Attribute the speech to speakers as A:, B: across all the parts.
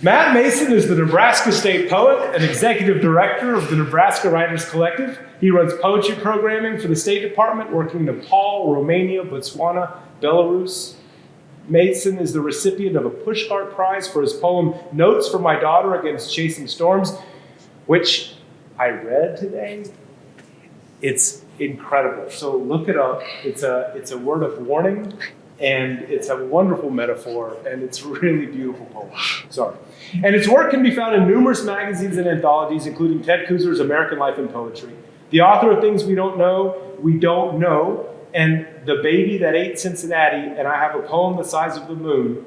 A: Matt Mason is the Nebraska State Poet and Executive Director of the Nebraska Writers Collective. He runs poetry programming for the State Department, working in Nepal, Romania, Botswana, Belarus. Mason is the recipient of a Pushcart Prize for his poem, Notes from My Daughter Against Chasing Storms, which I read today. It's incredible. So look it up. It's a word of warning, and it's a wonderful metaphor, and it's a really beautiful poem. Sorry. And its work can be found in numerous magazines and anthologies, including Ted Kuzer's American Life and Poetry. The author of Things We Don't Know, and The Baby That Ate Cincinnati, and I Have a Poem the Size of the Moon,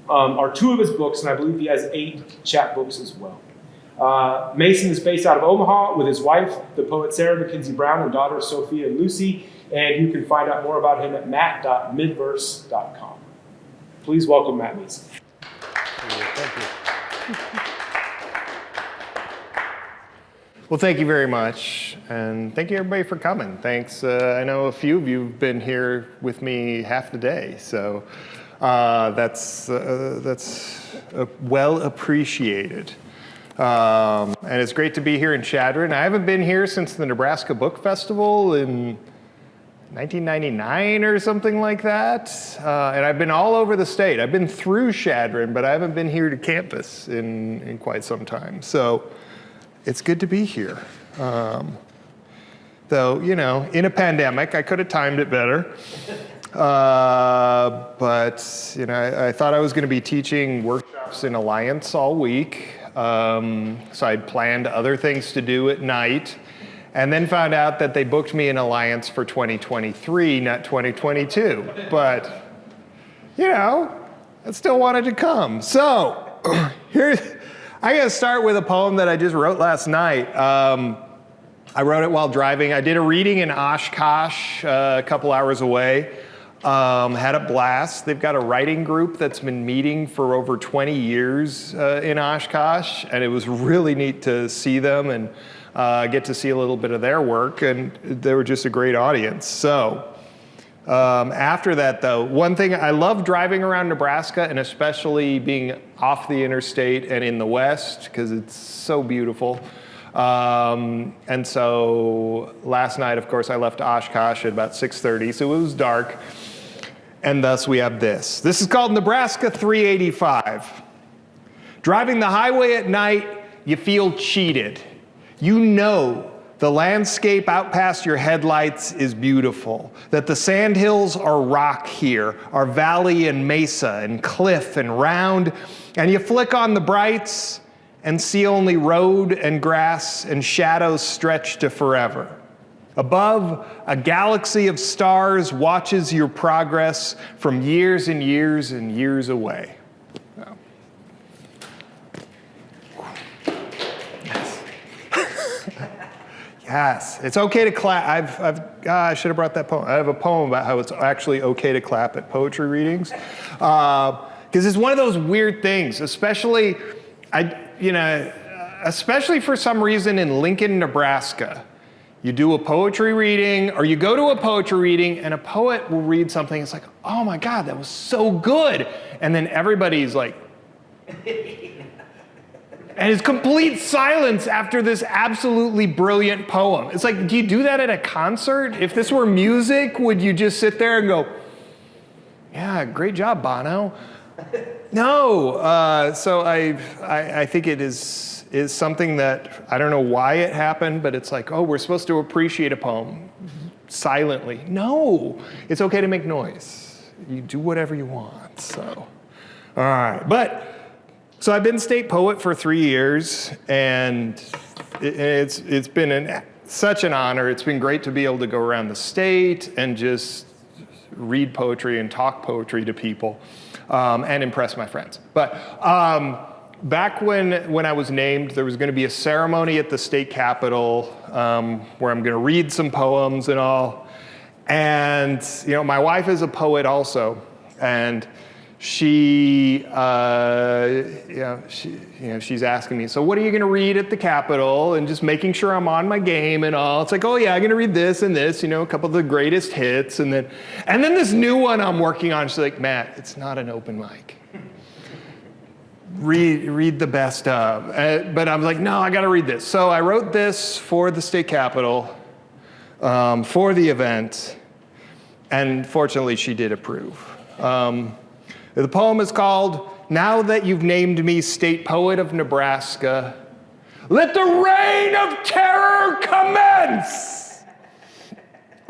A: are two of his books, and I believe he has 8 chapbooks as well. Mason is based out of Omaha with his wife, the poet Sarah McKenzie Brown, and daughters Sophia and Lucy, and you can find out more about him at matt.midverse.com. Please welcome Matt Mason.
B: Thank you. Well, thank you very much, and thank you everybody for coming. Thanks. I know a few of you have been here with me half the day, so that's well appreciated. And it's great to be here in Chadron. I haven't been here since the Nebraska Book Festival in 1999 or something like that. And I've been all over the state. I've been through Chadron, but I haven't been here to campus in quite some time. So it's good to be here. Though, you know, in a pandemic, I could have timed it better. But, you know, I thought I was going to be teaching workshops in Alliance all week. So I'd planned other things to do at night, and then found out that they booked me in Alliance for 2023, not 2022. But, you know, I still wanted to come. So I gotta start with a poem that I just wrote last night. I wrote it while driving. I did a reading in Oshkosh a couple hours away. Had a blast. They've got a writing group that's been meeting for over 20 years in Oshkosh, and it was really neat to see them and get to see a little bit of their work, and they were just a great audience. So after that, though, one thing, I love driving around Nebraska, and especially being off the interstate and in the West, because it's so beautiful. And so last night, of course, I left Oshkosh at about 6:30, so it was dark. And thus we have this. This is called Nebraska 385. Driving the highway at night, you feel cheated. You know the landscape out past your headlights is beautiful, that the sandhills are rock here, are valley and mesa and cliff and round, and you flick on the brights and see only road and grass and shadows stretch to forever. Above, a galaxy of stars watches your progress from years and years and years away. Oh. Yes. Yes, it's okay to clap. I should have brought that poem. I have a poem about how it's actually okay to clap at poetry readings. Because it's one of those weird things, especially for some reason in Lincoln, Nebraska. You do a poetry reading, or you go to a poetry reading, and a poet will read something. It's like, oh my God, that was so good. And then everybody's like, and it's complete silence after this absolutely brilliant poem. It's like, do you do that at a concert? If this were music, would you just sit there and go, yeah, great job, Bono? No, so I think it is something that, I don't know why it happened, but it's like, oh, we're supposed to appreciate a poem silently. No, it's okay to make noise. You do whatever you want, so. All right, so I've been state poet for 3 years, and it's been such an honor. It's been great to be able to go around the state and just read poetry and talk poetry to people. And impress my friends. But back when I was named, there was going to be a ceremony at the state capitol where I'm going to read some poems and all. And you know, my wife is a poet also, and she's asking me, so what are you going to read at the capitol? And just making sure I'm on my game and all. It's like, oh yeah, I'm going to read this and this, a couple of the greatest hits, and then this new one I'm working on. She's like, Matt, it's not an open mic. read the best of. But I was like, no, I got to read this. So I wrote this for the state capitol, for the event, and fortunately she did approve. The poem is called, "Now That You've Named Me State Poet of Nebraska, Let the Reign of Terror Commence!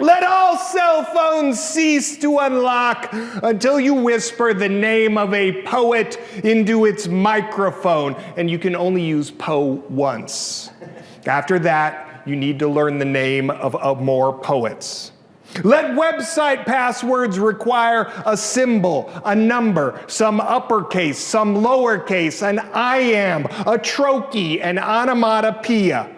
B: Let all cell phones cease to unlock until you whisper the name of a poet into its microphone, and you can only use po once. After that, you need to learn the name of more poets. Let website passwords require a symbol, a number, some uppercase, some lowercase, an I am, a trochee, an onomatopoeia.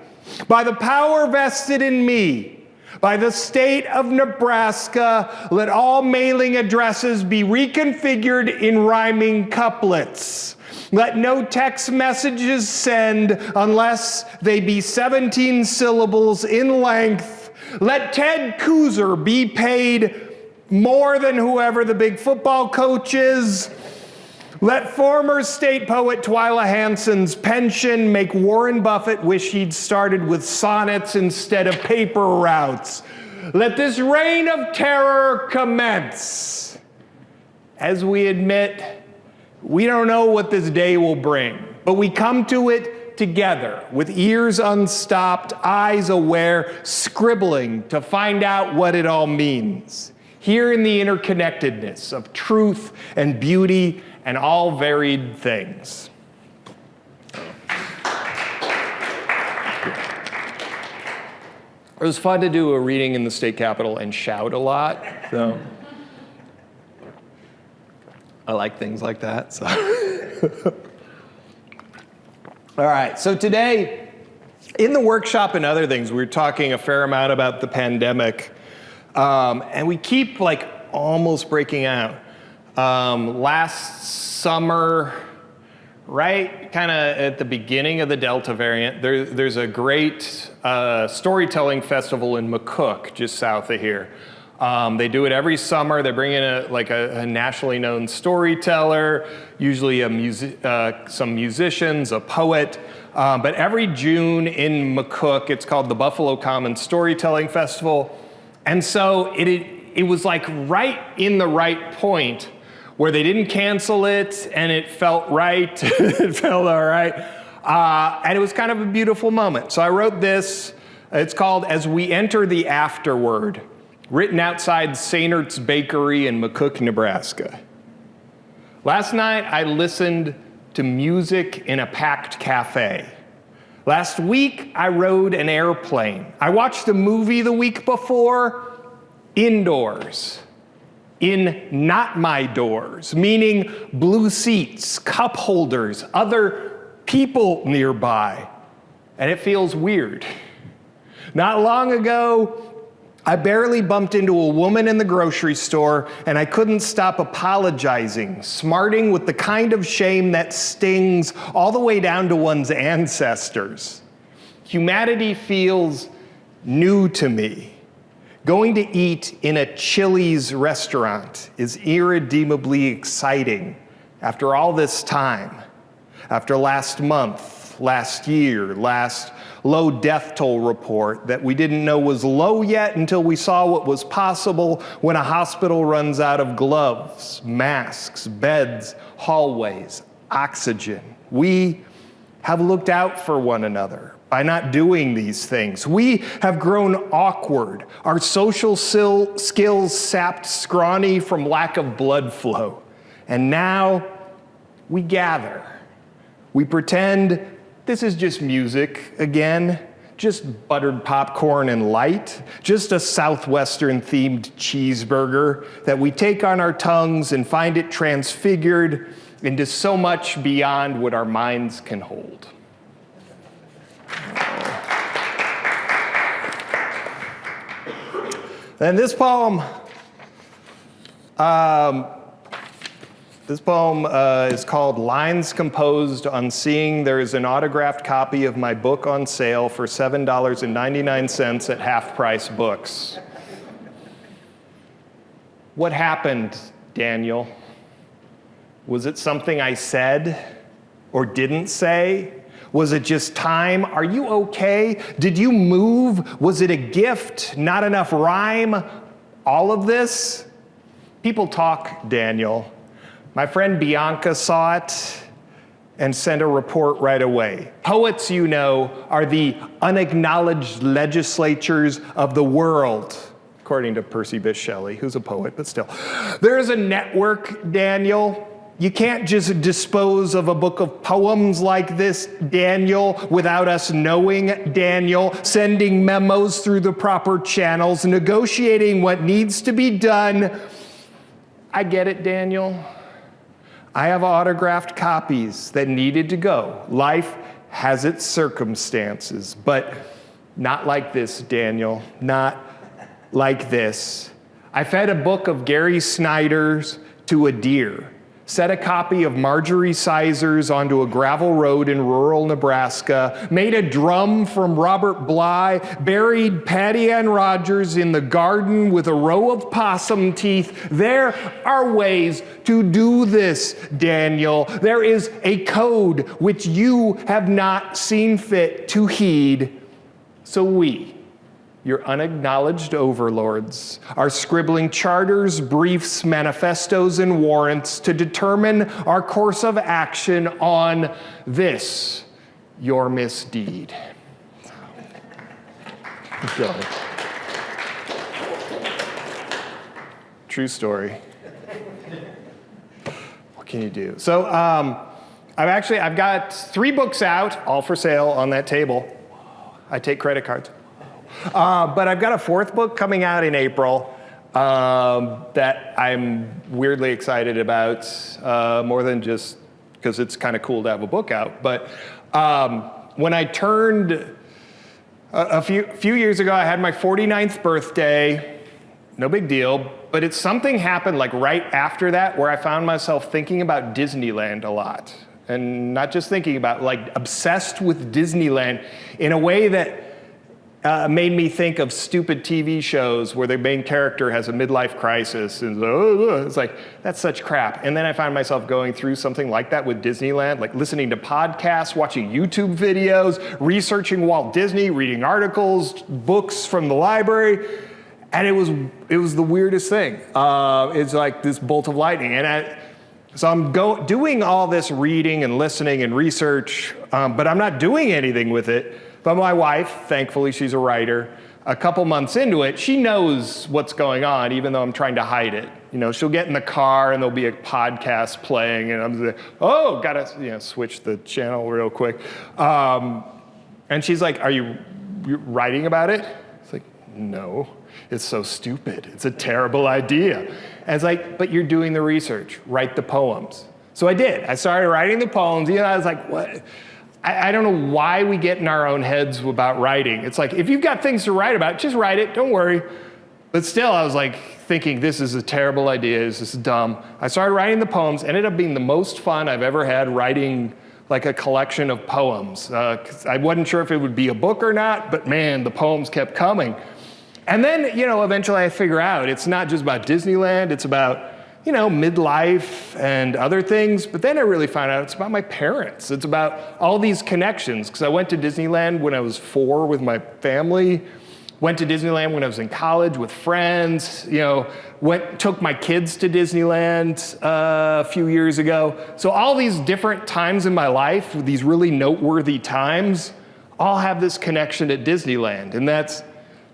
B: By the power vested in me, by the state of Nebraska, let all mailing addresses be reconfigured in rhyming couplets. Let no text messages send unless they be 17 syllables in length. Let Ted Kooser be paid more than whoever the big football coach is. Let former state poet Twyla Hansen's pension make Warren Buffett wish he'd started with sonnets instead of paper routes. Let this reign of terror commence. As we admit, we don't know what this day will bring, but we come to it together with ears unstopped, eyes aware, scribbling to find out what it all means. Here in the interconnectedness of truth and beauty and all varied things. It was fun to do a reading in the state capitol and shout a lot. So I like things like that. So. All right, so today, in the workshop and other things, we were talking a fair amount about the pandemic, and we keep almost breaking out. Last summer, right kind of at the beginning of the Delta variant, there's a great storytelling festival in McCook, just south of here. They do it every summer. They bring in a nationally known storyteller, usually some musicians, a poet. But every June in McCook, it's called the Buffalo Common Storytelling Festival. And so it was right in the right point where they didn't cancel it and it felt right. It felt all right. And it was kind of a beautiful moment. So I wrote this. It's called As We Enter the Afterword, written outside Seinert's Bakery in McCook, Nebraska. Last night, I listened to music in a packed cafe. Last week, I rode an airplane. I watched a movie the week before, indoors, in not my doors, meaning blue seats, cup holders, other people nearby. And it feels weird. Not long ago, I barely bumped into a woman in the grocery store, and I couldn't stop apologizing, smarting with the kind of shame that stings all the way down to one's ancestors. Humanity feels new to me. Going to eat in a Chili's restaurant is irredeemably exciting after all this time, after last month, last year, last low death toll report that we didn't know was low yet until we saw what was possible when a hospital runs out of gloves, masks, beds, hallways, oxygen. We have looked out for one another by not doing these things. We have grown awkward, our social skills sapped scrawny from lack of blood flow. And now we gather. We pretend this is just music again, just buttered popcorn and light, just a Southwestern-themed cheeseburger that we take on our tongues and find it transfigured into so much beyond what our minds can hold. And this poem is called Lines Composed on Seeing There is an Autographed Copy of My Book on Sale for $7.99 at Half Price Books. What happened, Daniel? Was it something I said? or didn't say? Was it just time? Are you okay? Did you move? Was it a gift? Not enough rhyme? All of this? People talk, Daniel. My friend Bianca saw it and sent a report right away. Poets, you know, are the unacknowledged legislatures of the world, according to Percy Bysshe Shelley, who's a poet, but still. There is a network, Daniel. You can't just dispose of a book of poems like this, Daniel, without us knowing, Daniel, sending memos through the proper channels, negotiating what needs to be done. I get it, Daniel. I have autographed copies that needed to go. Life has its circumstances, but not like this, Daniel, not like this. I fed a book of Gary Snyder's to a deer, set a copy of Marjorie Sizer's onto a gravel road in rural Nebraska, made a drum from Robert Bly, buried Patty Ann Rogers in the garden with a row of possum teeth. There are ways to do this, Daniel. There is a code which you have not seen fit to heed. So we, your unacknowledged overlords, are scribbling charters, briefs, manifestos, and warrants to determine our course of action on this, your misdeed. Go. True story. What can you do? So I've got 3 books out, all for sale on that table. I take credit cards. But I've got a 4th book coming out in April that I'm weirdly excited about, more than just because it's kind of cool to have a book out. But when I turned a few years ago, I had my 49th birthday. No big deal. But something happened like right after that where I found myself thinking about Disneyland a lot. And not just thinking about, like obsessed with Disneyland in a way that made me think of stupid TV shows where the main character has a midlife crisis and it's like, that's such crap. And then I find myself going through something like that with Disneyland, like listening to podcasts, watching YouTube videos, researching Walt Disney, reading articles, books from the library. And it was the weirdest thing. It's like this bolt of lightning. So I'm doing all this reading and listening and research, but I'm not doing anything with it. But my wife, thankfully she's a writer, a couple months into it, she knows what's going on, even though I'm trying to hide it. You know, she'll get in the car and there'll be a podcast playing, and I'm like, oh, gotta switch the channel real quick. And she's like, are you writing about it? It's like, no, it's so stupid. It's a terrible idea. And it's like, but you're doing the research, write the poems. So I did. I started writing the poems. I was like, what? I don't know why we get in our own heads about writing. It's like, if you've got things to write about, just write it, don't worry. But still, I was like thinking, this is a terrible idea, this is dumb. I started writing the poems, ended up being the most fun I've ever had writing like a collection of poems. 'Cause I wasn't sure if it would be a book or not, but man, the poems kept coming. And then, eventually I figure out it's not just about Disneyland, it's about midlife and other things. But then I really found out it's about my parents. It's about all these connections. Because I went to Disneyland when I was 4 with my family. Went to Disneyland when I was in college with friends. Took my kids to Disneyland a few years ago. So all these different times in my life, these really noteworthy times, all have this connection at Disneyland. And that's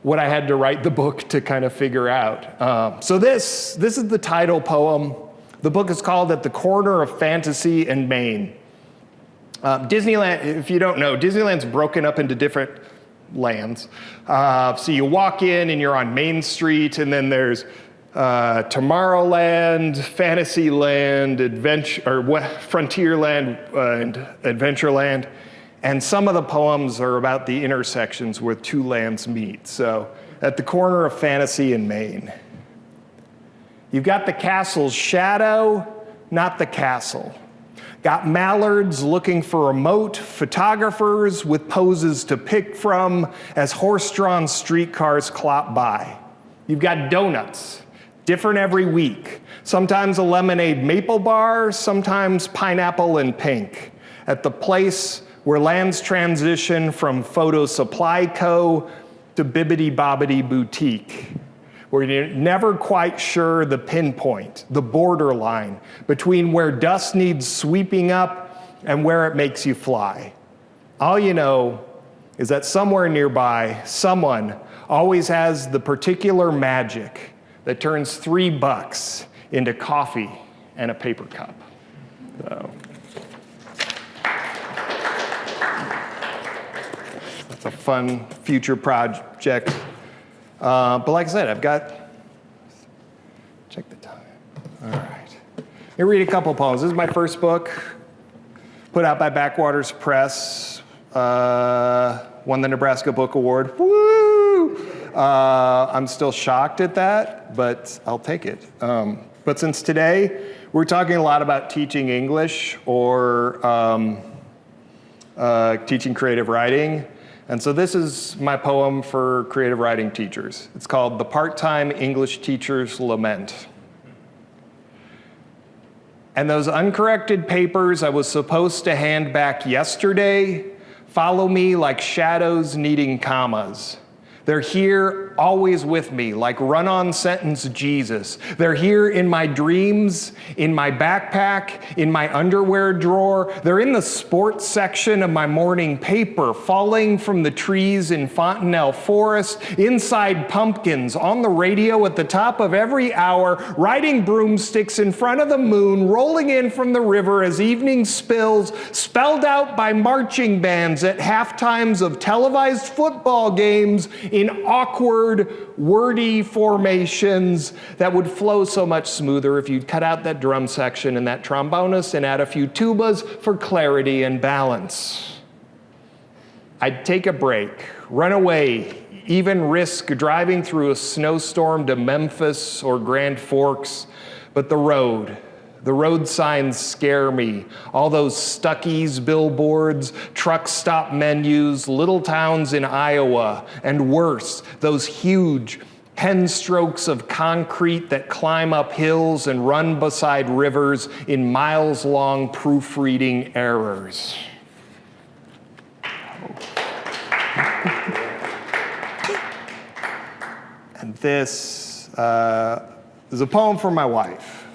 B: what I had to write the book to kind of figure out. So this is the title poem. The book is called At the Corner of Fantasy and Maine. Disneyland, if you don't know, Disneyland's broken up into different lands. So you walk in and you're on Main Street, and then there's Tomorrowland, Fantasyland, Frontierland, and Adventureland. And some of the poems are about the intersections where 2 lands meet. So, at the corner of fantasy and Maine. You've got the castle's shadow, not the castle. Got mallards looking for a moat, photographers with poses to pick from as horse-drawn streetcars clop by. You've got donuts, different every week. Sometimes a lemonade maple bar, sometimes pineapple and pink. at the place where lands transition from Photo Supply Co. to Bibbidi Bobbidi Boutique, where you're never quite sure the pinpoint, the borderline between where dust needs sweeping up and where it makes you fly. All you know is that somewhere nearby, someone always has the particular magic that turns $3 into coffee and a paper cup. So that's a fun future project. But like I said, I've got, check the time. All right. Let me read a couple poems. This is my first book, put out by Backwaters Press, won the Nebraska Book Award. Woo! I'm still shocked at that, but I'll take it. But since today, we're talking a lot about teaching English or teaching creative writing. And so this is my poem for creative writing teachers. It's called The Part-Time English Teacher's Lament. And those uncorrected papers I was supposed to hand back yesterday follow me like shadows needing commas. They're here always with me, like run-on sentence Jesus. They're here in my dreams, in my backpack, in my underwear drawer. They're in the sports section of my morning paper, falling from the trees in Fontanelle Forest, inside pumpkins, on the radio at the top of every hour, riding broomsticks in front of the moon, rolling in from the river as evening spills, spelled out by marching bands at halftimes of televised football games, in awkward, wordy formations that would flow so much smoother if you'd cut out that drum section and that trombonist and add a few tubas for clarity and balance. I'd take a break, run away, even risk driving through a snowstorm to Memphis or Grand Forks, but the road signs scare me. All those Stuckey's billboards, truck stop menus, little towns in Iowa, and worse, those huge pen strokes of concrete that climb up hills and run beside rivers in miles-long proofreading errors. And this is a poem for my wife.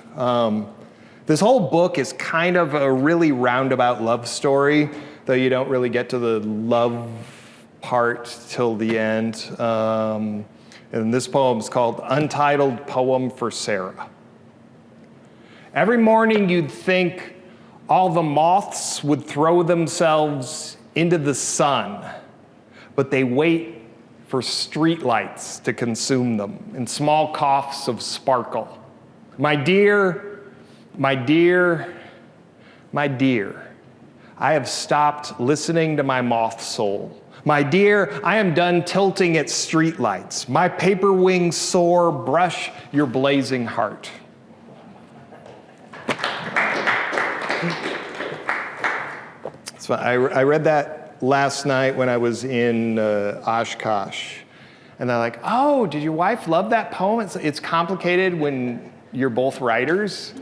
B: This whole book is kind of a really roundabout love story, though you don't really get to the love part till the end. And this poem is called Untitled Poem for Sarah. Every morning you'd think all the moths would throw themselves into the sun, but they wait for streetlights to consume them in small coughs of sparkle. My dear, my dear, my dear, I have stopped listening to my moth soul. My dear, I am done tilting at streetlights. My paper wings soar, brush your blazing heart. So I read that last night when I was in Oshkosh. And they're like, oh, did your wife love that poem? It's complicated when you're both writers.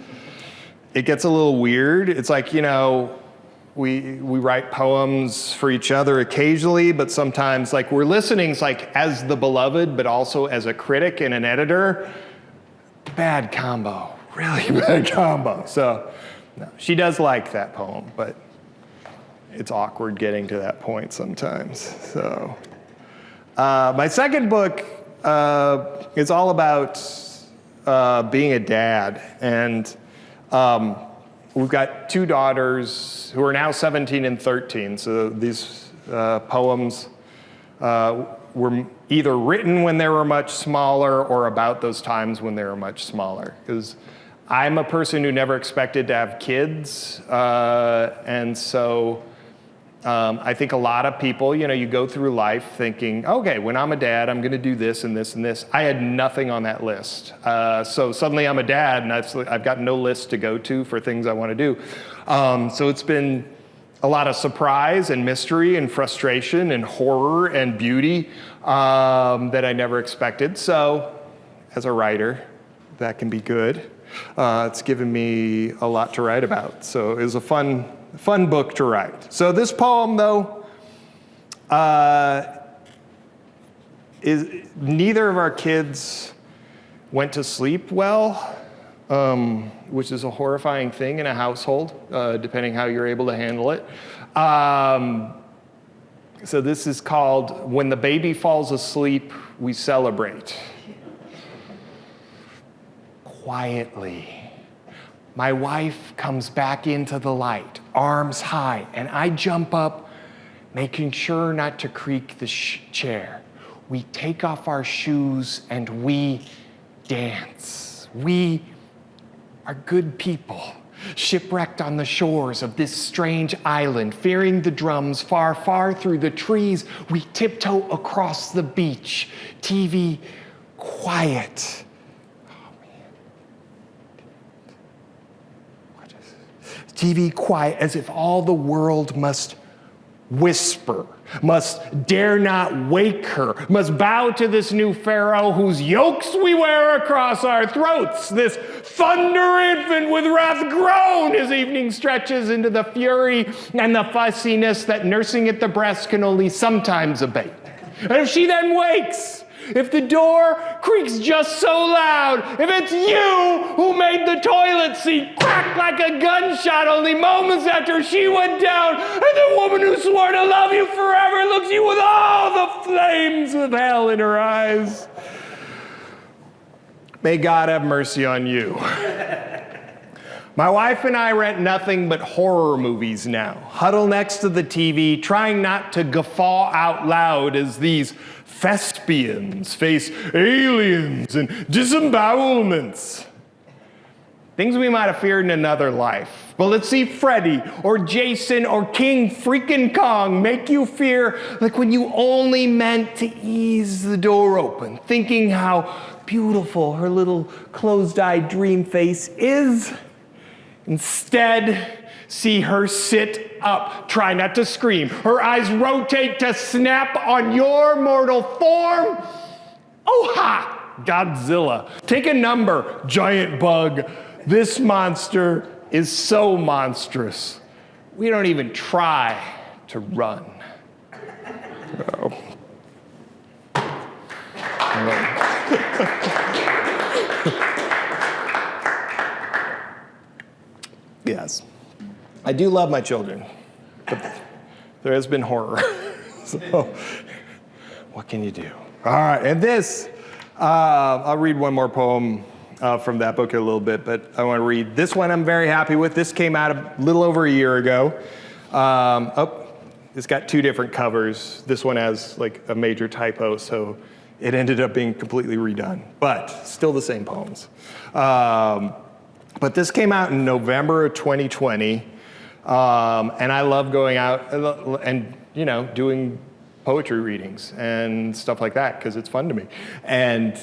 B: It gets a little weird. It's like, you know, we write poems for each other occasionally, but sometimes like we're listening, it's like as the beloved, but also as a critic and an editor. Bad combo, really bad combo. So no, she does like that poem, but it's awkward getting to that point sometimes. So my second book is all about being a dad. And we've got two daughters who are now 17 and 13. So these poems were either written when they were much smaller or about those times when they were much smaller. Because I'm a person who never expected to have kids. And so I think a lot of people, you know, you go through life thinking, okay, when I'm a dad, I'm going to do this and this and this. I had nothing on that list. So suddenly I'm a dad, and I've got no list to go to for things I want to do. So it's been a lot of surprise and mystery and frustration and horror and beauty that I never expected. So as a writer, that can be good. It's given me a lot to write about. So it was a fun fun book to write. So this poem, though, is neither of our kids went to sleep well, which is a horrifying thing in a household, depending how you're able to handle it. So this is called When the Baby Falls Asleep, We Celebrate. Quietly, my wife comes back into the light, arms high, and I jump up, making sure not to creak the chair. We take off our shoes and we dance. We are good people, shipwrecked on the shores of this strange island, fearing the drums far, far through the trees. We tiptoe across the beach, TV quiet. TV quiet, as if all the world must whisper, must dare not wake her, must bow to this new pharaoh whose yokes we wear across our throats. This thunder infant with wrath grown, his evening stretches into the fury and the fussiness that nursing at the breast can only sometimes abate. And if she then wakes, if the door creaks just so loud, if it's you who made the toilet seat crack like a gunshot only moments after she went down, and the woman who swore to love you forever looks you with all the flames of hell in her eyes, may God have mercy on you. My wife and I rent nothing but horror movies now, huddle next to the TV, trying not to guffaw out loud as these thespians face aliens and disembowelments. Things we might have feared in another life. But let's see Freddy or Jason or King freaking Kong make you fear like when you only meant to ease the door open, thinking how beautiful her little closed-eyed dream face is. Instead, see her sit up, try not to scream. Her eyes rotate to snap on your mortal form. Oh ha, Godzilla. Take a number, giant bug. This monster is so monstrous. We don't even try to run. Oh. Yes. I do love my children, but there has been horror. So, what can you do? All right, and this, I'll read one more poem from that book in a little bit, but I want to read this one I'm very happy with. This came out a little over a year ago. It's got two different covers. This one has like a major typo, so it ended up being completely redone, but still the same poems. But this came out in November of 2020, and I love going out and doing poetry readings and stuff like that because it's fun to me. And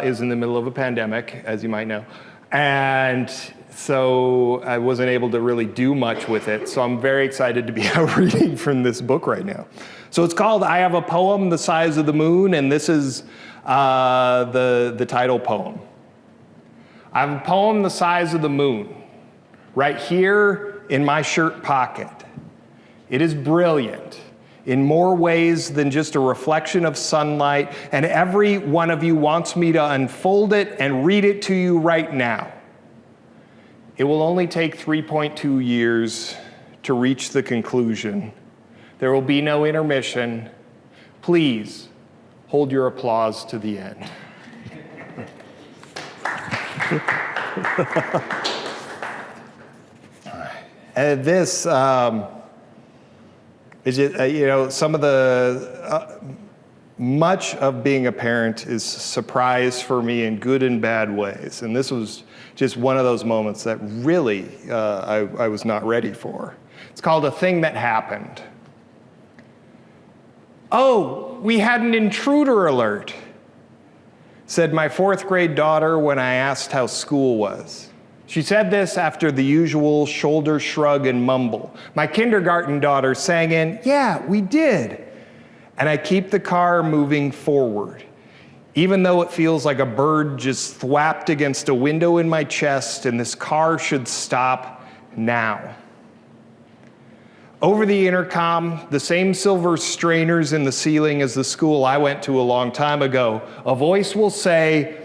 B: is in the middle of a pandemic, as you might know, and so I wasn't able to really do much with it. So I'm very excited to be out reading from this book right now. So it's called "I Have a Poem the Size of the Moon," and this is the title poem. I have a poem the size of the moon, right here in my shirt pocket. It is brilliant in more ways than just a reflection of sunlight, and every one of you wants me to unfold it and read it to you right now. It will only take 3.2 years to reach the conclusion. There will be no intermission. Please hold your applause to the end. And this is just, some of the, much of being a parent is surprise for me in good and bad ways. And this was just one of those moments that really I was not ready for. It's called "A Thing That Happened." "Oh, we had an intruder alert," said my 4th grade daughter when I asked how school was. She said this after the usual shoulder shrug and mumble. My kindergarten daughter sang in, "Yeah, we did." And I keep the car moving forward, even though it feels like a bird just thwapped against a window in my chest and this car should stop now. Over the intercom, the same silver strainers in the ceiling as the school I went to a long time ago, a voice will say,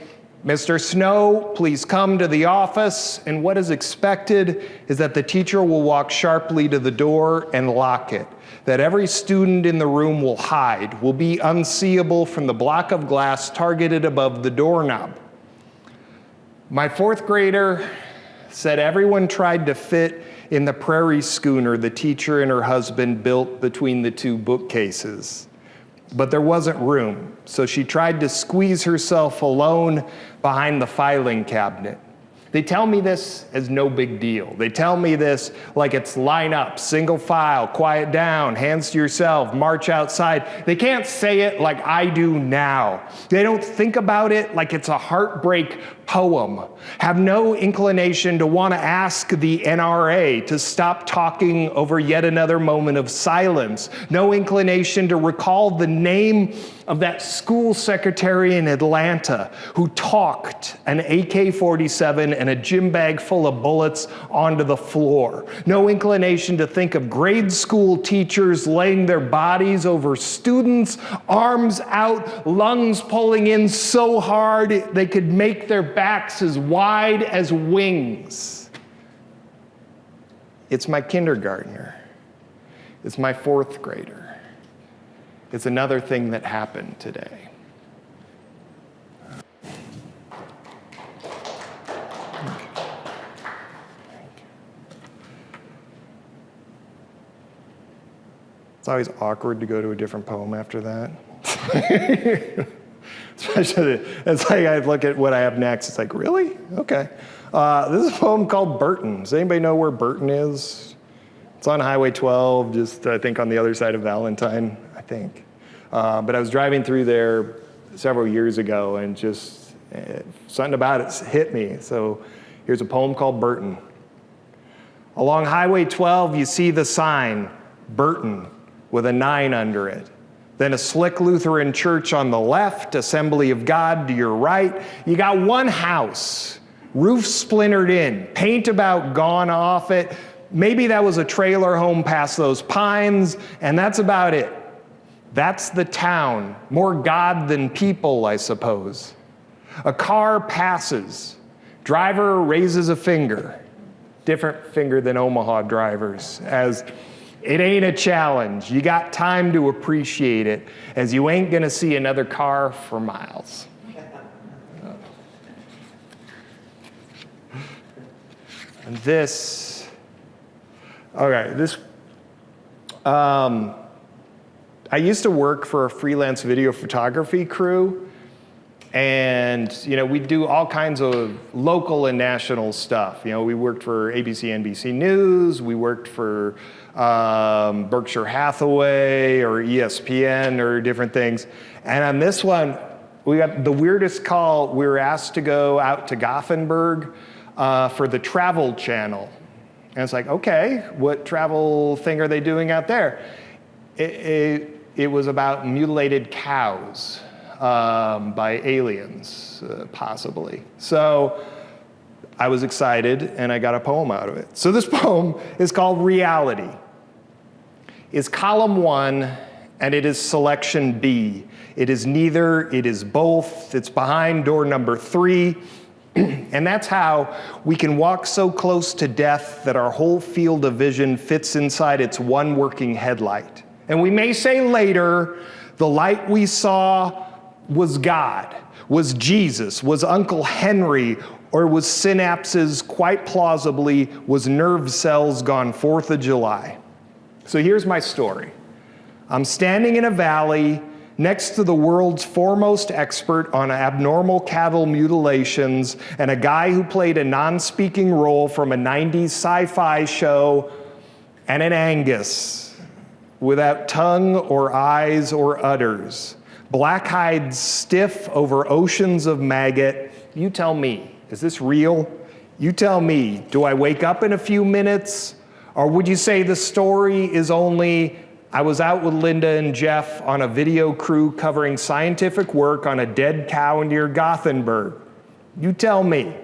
B: "Mr. Snow, please come to the office." And what is expected is that the teacher will walk sharply to the door and lock it, that every student in the room will hide, will be unseeable from the block of glass targeted above the doorknob. My fourth grader said everyone tried to fit in the prairie schooner the teacher and her husband built between the two bookcases. But there wasn't room, so she tried to squeeze herself alone behind the filing cabinet. They tell me this as no big deal. They tell me this like it's line up, single file, quiet down, hands to yourself, march outside. They can't say it like I do now. They don't think about it like it's a heartbreak poem, have no inclination to want to ask the NRA to stop talking over yet another moment of silence, no inclination to recall the name of that school secretary in Atlanta who talked an AK-47 and a gym bag full of bullets onto the floor, no inclination to think of grade school teachers laying their bodies over students, arms out, lungs pulling in so hard they could make their backs as wide as wings. It's my kindergartner. It's my fourth grader. It's another thing that happened today. It's always awkward to go to a different poem after that. Especially, it's like I look at what I have next, it's like, really? Okay. This is a poem called Burton. Does anybody know where Burton is? It's on Highway 12, just I think on the other side of Valentine, I think. But I was driving through there several years ago and just something about it hit me. So here's a poem called Burton. Along Highway 12, you see the sign, Burton, with a 9 under it. Then a slick Lutheran church on the left, Assembly of God to your right. You got one house, roof splintered in, paint about gone off it. Maybe that was a trailer home past those pines, and that's about it. That's the town, more God than people, I suppose. A car passes, driver raises a finger, different finger than Omaha drivers, as it ain't a challenge. You got time to appreciate it, as you ain't gonna see another car for miles. And this, okay, this, I used to work for a freelance video photography crew, and we'd do all kinds of local and national stuff. We worked for ABC, NBC News, we worked for Berkshire Hathaway or ESPN or different things. And on this one, we got the weirdest call. We were asked to go out to Gothenburg for the Travel Channel. And it's like, okay, what travel thing are they doing out there? It was about mutilated cows by aliens, possibly. So I was excited, and I got a poem out of it. So this poem is called Reality. It's column 1, and it is selection B. It is neither, it is both. It's behind door number 3. And that's how we can walk so close to death that our whole field of vision fits inside its one working headlight. And we may say later, the light we saw was God, was Jesus, was Uncle Henry, or was synapses, quite plausibly, was nerve cells gone 4th of July. So here's my story. I'm standing in a valley next to the world's foremost expert on abnormal cattle mutilations and a guy who played a non-speaking role from a 90s sci-fi show, and an Angus without tongue or eyes or udders, black hides stiff over oceans of maggot. You tell me, is this real? You tell me, do I wake up in a few minutes? Or would you say the story is only, I was out with Linda and Jeff on a video crew covering scientific work on a dead cow near Gothenburg? You tell me.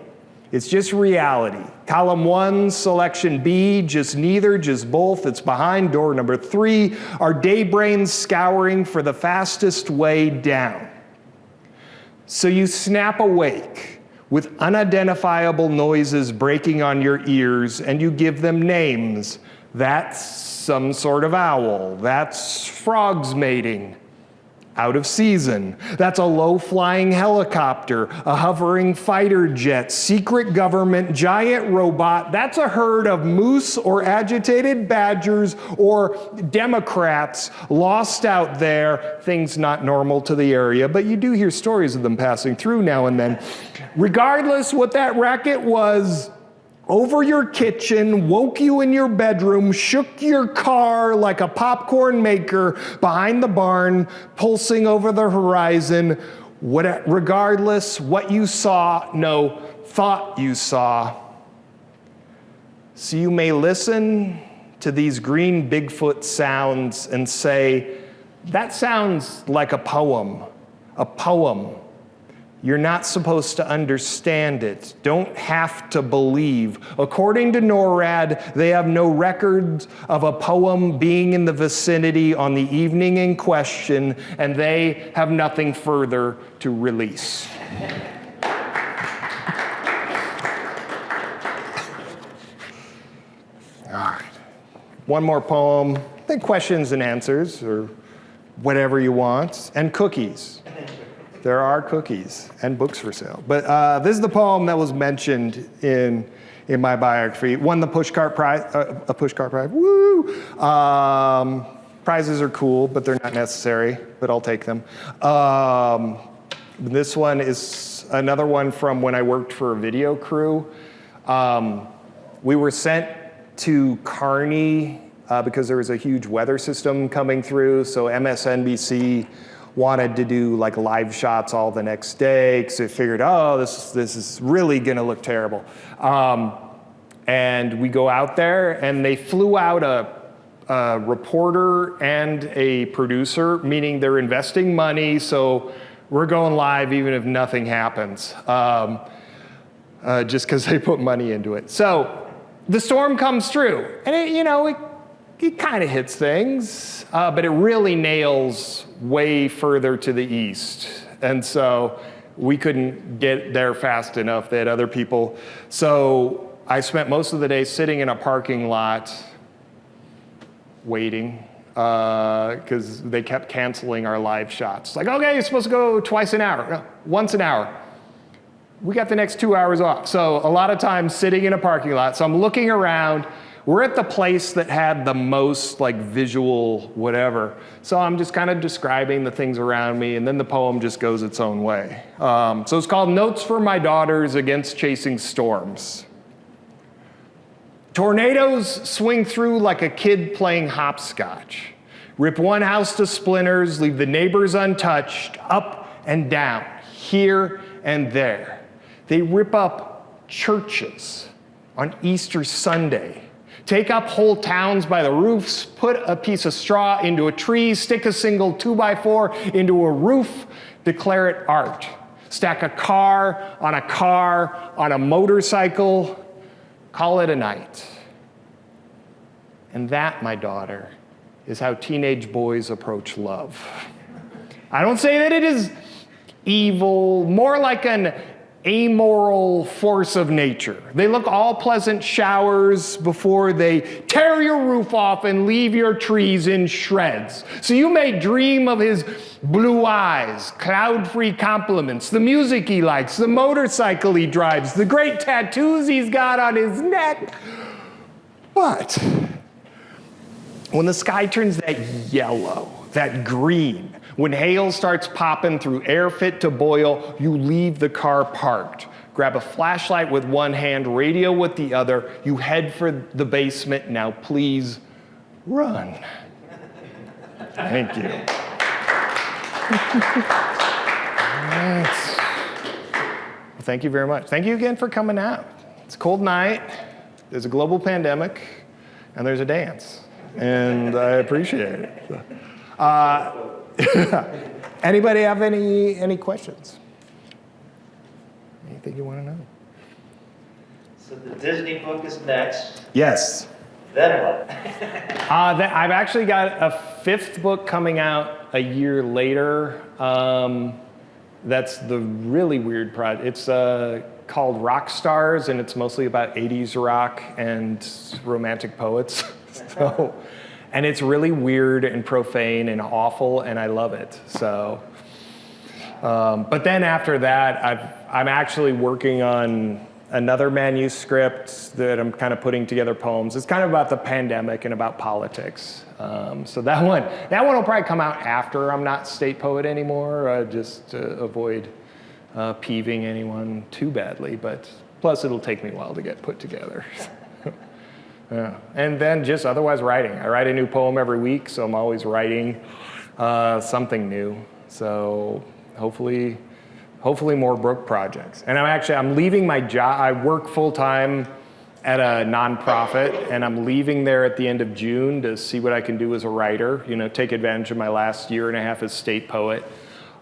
B: It's just reality, Column 1, selection B, just neither, just both. It's behind door number 3. Our day brains scouring for the fastest way down. So you snap awake with unidentifiable noises breaking on your ears, and you give them names. That's some sort of owl. That's frogs mating. Out of season. That's a low-flying helicopter, a hovering fighter jet, secret government, giant robot. That's a herd of moose or agitated badgers or Democrats lost out there, things not normal to the area, but you do hear stories of them passing through now and then. Regardless what that racket was, over your kitchen, woke you in your bedroom, shook your car like a popcorn maker behind the barn, pulsing over the horizon. Regardless what you saw, no, thought you saw. So you may listen to these green Bigfoot sounds and say, that sounds like a poem, a poem. You're not supposed to understand it. Don't have to believe. According to NORAD, they have no records of a poem being in the vicinity on the evening in question, and they have nothing further to release. All right. One more poem, then questions and answers, or whatever you want, and cookies. There are cookies and books for sale. But this is the poem that was mentioned in my biography. Won the pushcart prize, a pushcart prize, woo! Prizes are cool, but they're not necessary, but I'll take them. This one is another one from when I worked for a video crew. We were sent to Kearney because there was a huge weather system coming through, so MSNBC wanted to do like live shots all the next day because they figured, oh, this is really gonna look terrible. And we go out there and they flew out a reporter and a producer, meaning they're investing money, so we're going live even if nothing happens, just because they put money into it. So the storm comes through and it kind of hits things, but it really nails way further to the east. And so we couldn't get there fast enough. They had other people. So I spent most of the day sitting in a parking lot waiting because they kept canceling our live shots. Like, okay, you're supposed to go twice an hour, no, once an hour. We got the next 2 hours off. So a lot of times sitting in a parking lot. So I'm looking around. We're at the place that had the most like visual whatever. So I'm just kind of describing the things around me, and then the poem just goes its own way. So it's called Notes for My Daughters Against Chasing Storms. Tornadoes swing through like a kid playing hopscotch. Rip one house to splinters, leave the neighbors untouched, up and down, here and there. They rip up churches on Easter Sunday. Take up whole towns by the roofs, put a piece of straw into a tree, stick a single 2x4 into a roof, declare it art. Stack a car on a motorcycle, call it a night. And that, my daughter, is how teenage boys approach love. I don't say that it is evil, more like an amoral force of nature. They look all pleasant showers before they tear your roof off and leave your trees in shreds. So you may dream of his blue eyes, cloud-free compliments, the music he likes, the motorcycle he drives, the great tattoos he's got on his neck. But when the sky turns that yellow, that green, when hail starts popping through air fit to boil, you leave the car parked. Grab a flashlight with one hand, radio with the other. You head for the basement. Now please run. Thank you. All right. Well, thank you very much. Thank you again for coming out. It's a cold night. There's a global pandemic, and there's a dance. And I appreciate it. Anybody have any questions? Anything you want to know?
C: So the Disney book is next.
B: Yes.
C: Then what?
B: I've actually got a 5th book coming out a year later. That's the really weird project. It's called Rock Stars, and it's mostly about 80s rock and romantic poets. And it's really weird and profane and awful, and I love it. So, but then after that, I'm actually working on another manuscript that I'm kind of putting together poems. It's kind of about the pandemic and about politics. So that one will probably come out after I'm not state poet anymore, just to avoid peeving anyone too badly. But plus, it'll take me a while to get put together. Yeah. And then just otherwise writing. I write a new poem every week, so I'm always writing something new. So hopefully more book projects. And I'm leaving my job. I work full-time at a nonprofit, and I'm leaving there at the end of June to see what I can do as a writer, take advantage of my last year and a half as state poet,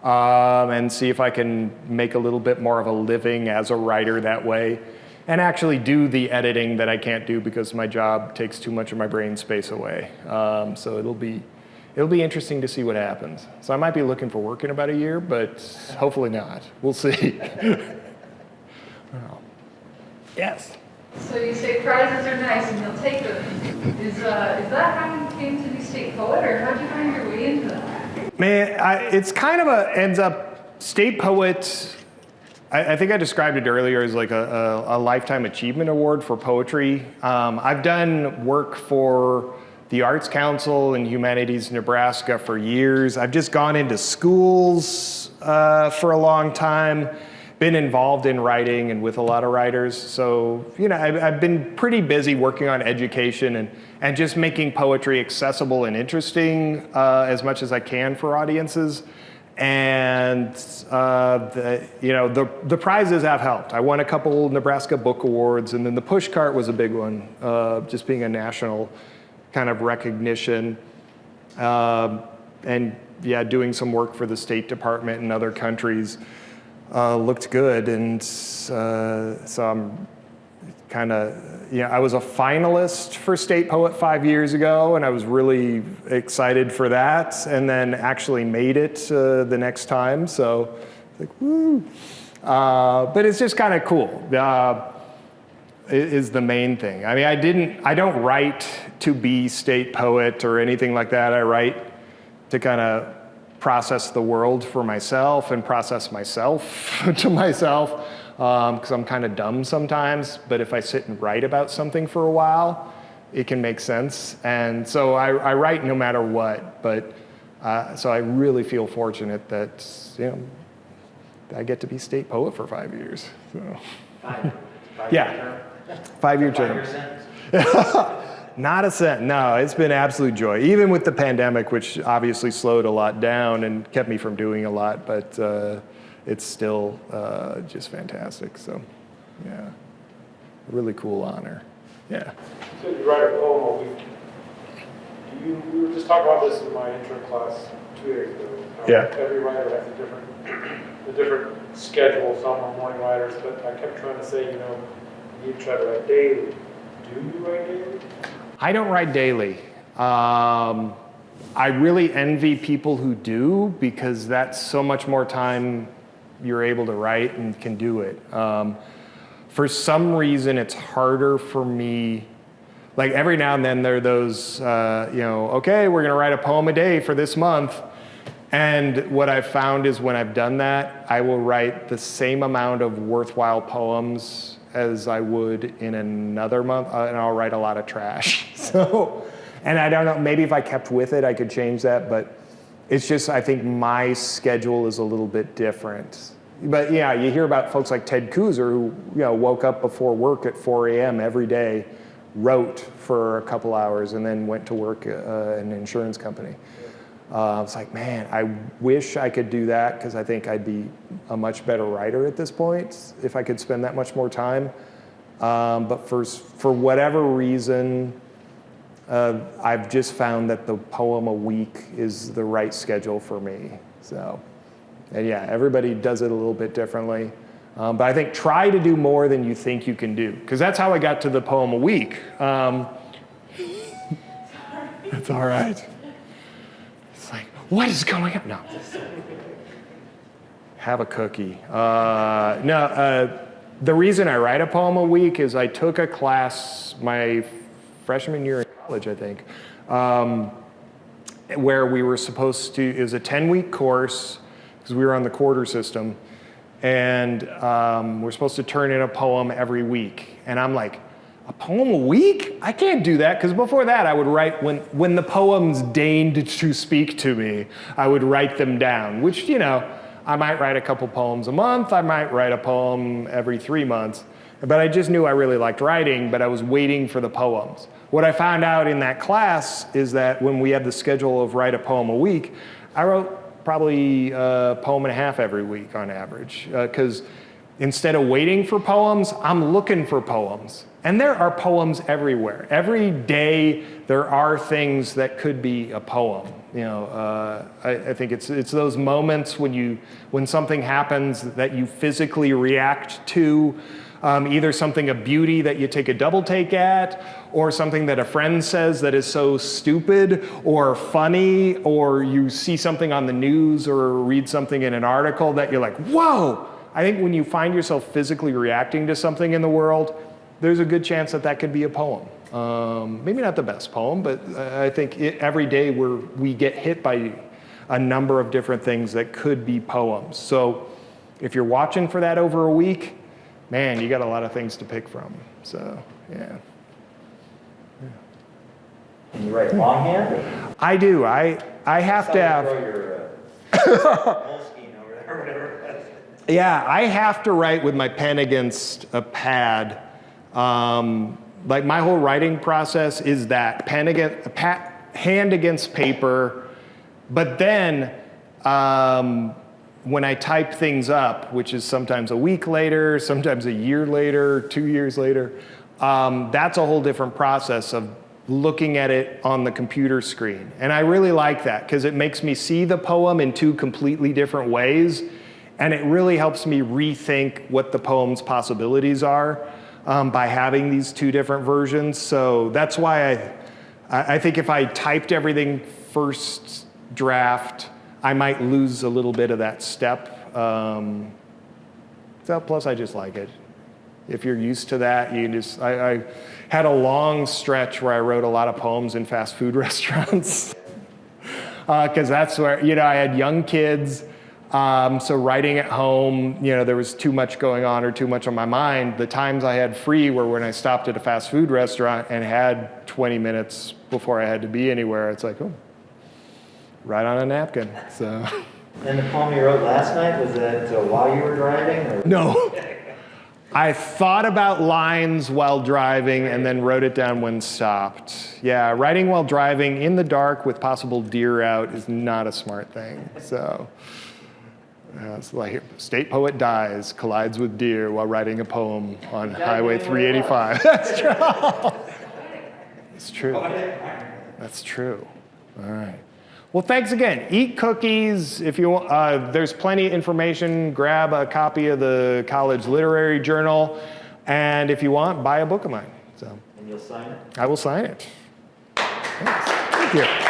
B: and see if I can make a little bit more of a living as a writer that way, and actually do the editing that I can't do because my job takes too much of my brain space away. So it'll be interesting to see what happens. So I might be looking for work in about a year, but hopefully not. We'll see. Yes.
D: So you say prizes are nice and you'll take them. Is that how you came to be state poet, or how'd you find your way into that?
B: Man, it's kind of ends up state poet. I think I described it earlier as like a lifetime achievement award for poetry. I've done work for the Arts Council and Humanities Nebraska for years. I've just gone into schools for a long time, been involved in writing and with a lot of writers. So, I've been pretty busy working on education and just making poetry accessible and interesting as much as I can for audiences. And the prizes have helped. I won a couple Nebraska Book Awards, and then the push cart was a big one, just being a national kind of recognition. And doing some work for the State Department in other countries looked good. And so I'm kind of, I was a finalist for State Poet 5 years ago, and I was really excited for that, and then actually made it the next time. So, like, woo. But it's just kind of cool. Is the main thing. I mean, I don't write to be state poet or anything like that. I write to kind of process the world for myself and process myself to myself, because I'm kind of dumb sometimes, but if I sit and write about something for a while, it can make sense. And so I write no matter what, but so I really feel fortunate that, I get to be state poet for 5 years. So.
C: 5
B: Yeah. 5-year term. Not a cent. No, it's been absolute joy. Even with the pandemic, which obviously slowed a lot down and kept me from doing a lot, but it's still just fantastic. So, yeah, a really cool honor. Yeah.
A: So you write a poem a week. We were just talking about this in my intro class 2 days ago.
B: Yeah.
A: Every writer has a different schedule. Some are morning writers, but I kept trying to say, you try to write daily. Do you write daily?
B: I don't write daily. I really envy people who do, because that's so much more time you're able to write and can do it. For some reason, it's harder for me. Like every now and then there are those, okay, we're gonna write a poem a day for this month. And what I've found is when I've done that, I will write the same amount of worthwhile poems as I would in another month, and I'll write a lot of trash. So, and I don't know, maybe if I kept with it, I could change that, but it's just, I think my schedule is a little bit different. But yeah, you hear about folks like Ted Kuzer who, woke up before work at 4 a.m. every day, wrote for a couple hours, and then went to work at an insurance company. It's like, man, I wish I could do that, because I think I'd be a much better writer at this point if I could spend that much more time. But for whatever reason, I've just found that the poem a week is the right schedule for me. So, and yeah, everybody does it a little bit differently. But I think try to do more than you think you can do, because that's how I got to the poem a week. It's all right. It's like, what is going on? No. Have a cookie. The reason I write a poem a week is I took a class my freshman year in college, I think, where we were supposed to, it was a 10-week course, because we were on the quarter system, and we're supposed to turn in a poem every week. And I'm like, a poem a week? I can't do that, because before that I would write, when the poems deigned to speak to me, I would write them down, which, you know, I might write a couple poems a month, I might write a poem every 3 months, but I just knew I really liked writing, but I was waiting for the poems. What I found out in that class is that when we had the schedule of write a poem a week, I wrote probably a poem and a half every week on average, because instead of waiting for poems, I'm looking for poems. And there are poems everywhere. Every day there are things that could be a poem. You know, I think it's those moments when something happens that you physically react to, either something of beauty that you take a double take at, or something that a friend says that is so stupid or funny, or you see something on the news or read something in an article that you're like, whoa! I think when you find yourself physically reacting to something in the world, there's a good chance that that could be a poem. Maybe not the best poem, but I think every day we get hit by a number of different things that could be poems. So if you're watching for that over a week, man, you got a lot of things to pick from. So, yeah.
C: And you write longhand? Or?
B: I do. I have to have...
C: Throw your Moleskine over there or whatever.
B: Yeah, I have to write with my pen against a pad. Like my whole writing process is that hand against paper, but then when I type things up, which is sometimes a week later, sometimes a year later, 2 years later, that's a whole different process of looking at it on the computer screen. And I really like that because it makes me see the poem in two completely different ways, and it really helps me rethink what the poem's possibilities are. By having these two different versions. So that's why I think if I typed everything first draft, I might lose a little bit of that step. So plus I just like it. If you're used to that, you just, I had a long stretch where I wrote a lot of poems in fast food restaurants. Because that's where, you know, I had young kids. So writing at home, you know, there was too much going on or too much on my mind. The times I had free were when I stopped at a fast food restaurant and had 20 minutes before I had to be anywhere. It's like, oh, write on a napkin. So.
C: And the poem you wrote last night, was that while you were driving? Or?
B: No. I thought about lines while driving and then wrote it down when stopped. Yeah, writing while driving in the dark with possible deer out is not a smart thing. So. It's like state poet dies, collides with deer while writing a poem on Highway 385. That's true. It's true. That's true. All right. Well, thanks again. Eat cookies. If you want, there's plenty of information. Grab a copy of the college literary journal, and if you want, buy a book of mine. So.
C: And you'll sign it?
B: I will sign it. Thanks. Thank you.